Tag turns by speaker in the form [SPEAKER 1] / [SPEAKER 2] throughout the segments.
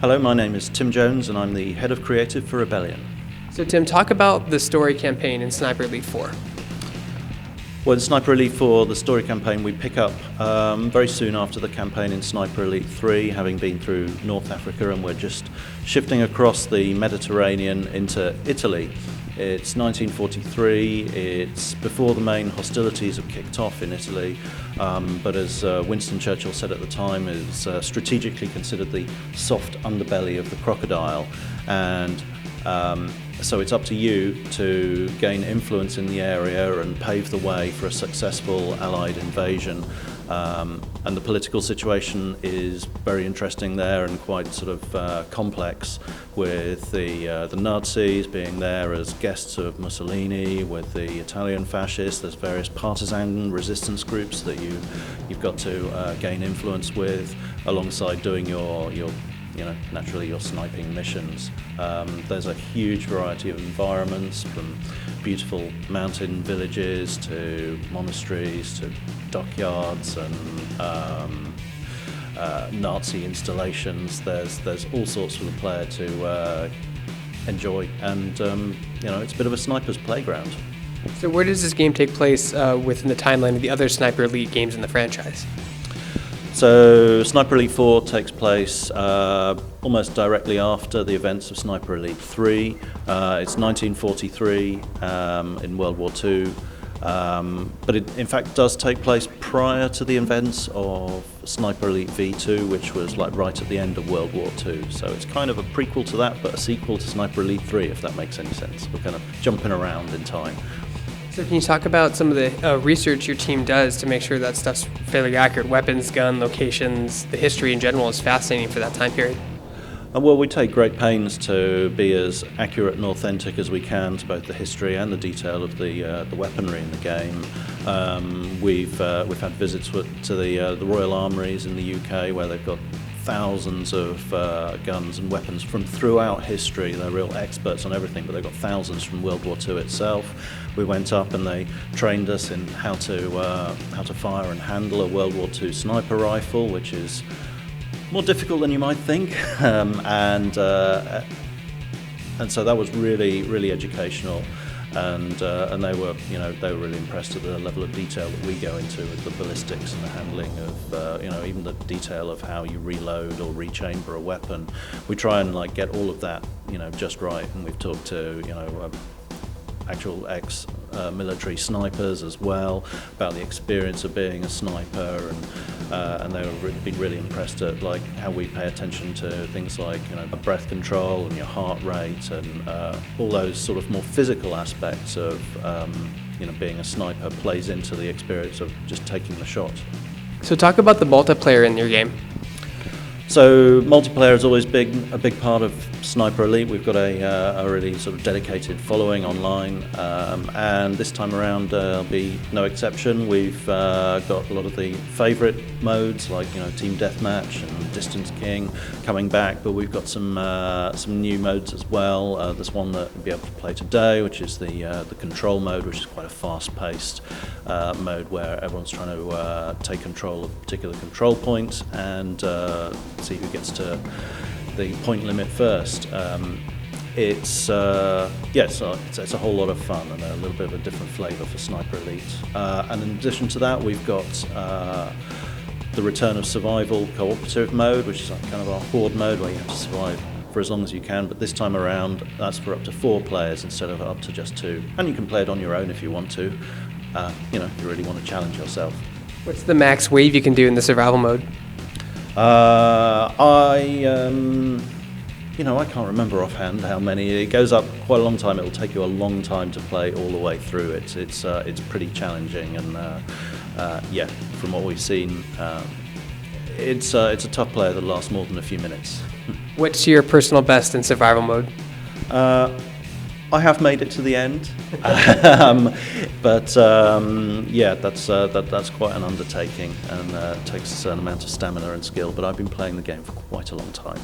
[SPEAKER 1] Hello, my name is Tim Jones and I'm the head of creative for Rebellion.
[SPEAKER 2] So Tim, talk about the story campaign in Sniper Elite 4.
[SPEAKER 1] Well, in Sniper Elite 4, the story campaign, we pick up very soon after the campaign in Sniper Elite 3, having been through North Africa, and we're just shifting across the Mediterranean into Italy. It's 1943, it's before the main hostilities have kicked off in Italy, but as Winston Churchill said at the time, it's strategically considered the soft underbelly of the crocodile, and so it's up to you to gain influence in the area and pave the way for a successful Allied invasion. And the political situation is very interesting there and quite sort of complex, with the Nazis being there as guests of Mussolini, with the Italian fascists. There's various partisan resistance groups that you've got to gain influence with, alongside doing your naturally your sniping missions. There's a huge variety of environments, from beautiful mountain villages to monasteries to dockyards and Nazi installations. There's all sorts for the player to enjoy, and it's a bit of a sniper's playground.
[SPEAKER 2] So where does this game take place within the timeline of the other Sniper Elite games in the franchise?
[SPEAKER 1] So Sniper Elite 4 takes place almost directly after the events of Sniper Elite 3. It's 1943 in World War II, but it in fact does take place prior to the events of Sniper Elite V2, which was like right at the end of World War II. So it's kind of a prequel to that, but a sequel to Sniper Elite 3, if that makes any sense. We're kind of jumping around in time.
[SPEAKER 2] So can you talk about some of the research your team does to make sure that stuff's fairly accurate? Weapons, gun, locations, the history in general is fascinating for that time period.
[SPEAKER 1] Well, we take great pains to be as accurate and authentic as we can to both the history and the detail of the weaponry in the game. We've had visits to the Royal Armouries in the UK, where they've got thousands of guns and weapons from throughout history. They're real experts on everything, but they've got thousands from World War II itself. We went up and they trained us in how to fire and handle a World War II sniper rifle, which is more difficult than you might think, and so that was really educational. And they were really impressed at the level of detail that we go into with the ballistics and the handling of even the detail of how you reload or rechamber a weapon. We try and get all of that just right, and we've talked to actual ex-military snipers as well about the experience of being a sniper, and they've been really impressed at how we pay attention to things like breath control and your heart rate and all those sort of more physical aspects of being a sniper plays into the experience of just taking the shot.
[SPEAKER 2] So talk about the multiplayer in your game.
[SPEAKER 1] So multiplayer is always a big part of Sniper Elite. We've got a really sort of dedicated following online, and this time around there'll be no exception. We've got a lot of the favourite modes like Team Deathmatch and Distance King coming back, but we've got some new modes as well. There's one that we'll be able to play today, which is the control mode, which is quite a fast-paced mode where everyone's trying to take control of a particular control point and see who gets to the point limit first. It's a whole lot of fun and a little bit of a different flavour for Sniper Elite. And in addition to that, we've got the return of survival cooperative mode, which is kind of our horde mode where you have to survive for as long as you can, but this time around that's for up to 4 players instead of up to just 2. And you can play it on your own if you want to, if you really want to challenge yourself.
[SPEAKER 2] What's the max wave you can do in the survival mode?
[SPEAKER 1] I can't remember offhand how many. It goes up quite a long time. It'll take you a long time to play all the way through it. It's pretty challenging, and from what we've seen, it's a tough player that lasts more than a few minutes.
[SPEAKER 2] What's your personal best in survival mode?
[SPEAKER 1] I have made it to the end, but that's quite an undertaking, and takes a certain amount of stamina and skill. But I've been playing the game for quite a long time.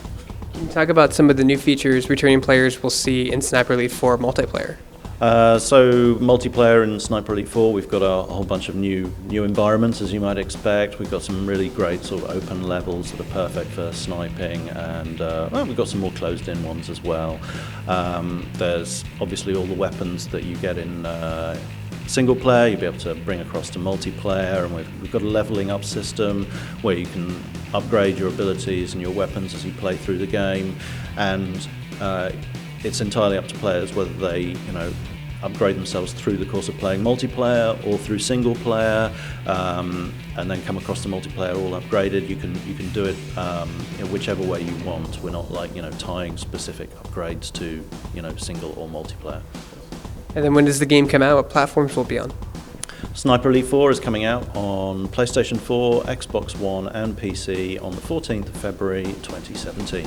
[SPEAKER 2] Can you talk about some of the new features returning players will see in Sniper Elite 4 multiplayer?
[SPEAKER 1] So multiplayer in Sniper Elite 4, we've got a whole bunch of new environments, as you might expect. We've got some really great sort of open levels that are perfect for sniping, and we've got some more closed-in ones as well. There's obviously all the weapons that you get in single player, you'll be able to bring across to multiplayer, and we've got a leveling up system where you can upgrade your abilities and your weapons as you play through the game, and it's entirely up to players whether they, upgrade themselves through the course of playing multiplayer or through single player, and then come across the multiplayer all upgraded. You can do it whichever way you want. We're not tying specific upgrades to single or multiplayer.
[SPEAKER 2] And then when does the game come out? What platforms will it be on?
[SPEAKER 1] Sniper Elite 4 is coming out on PlayStation 4, Xbox One and PC on the 14th of February 2017.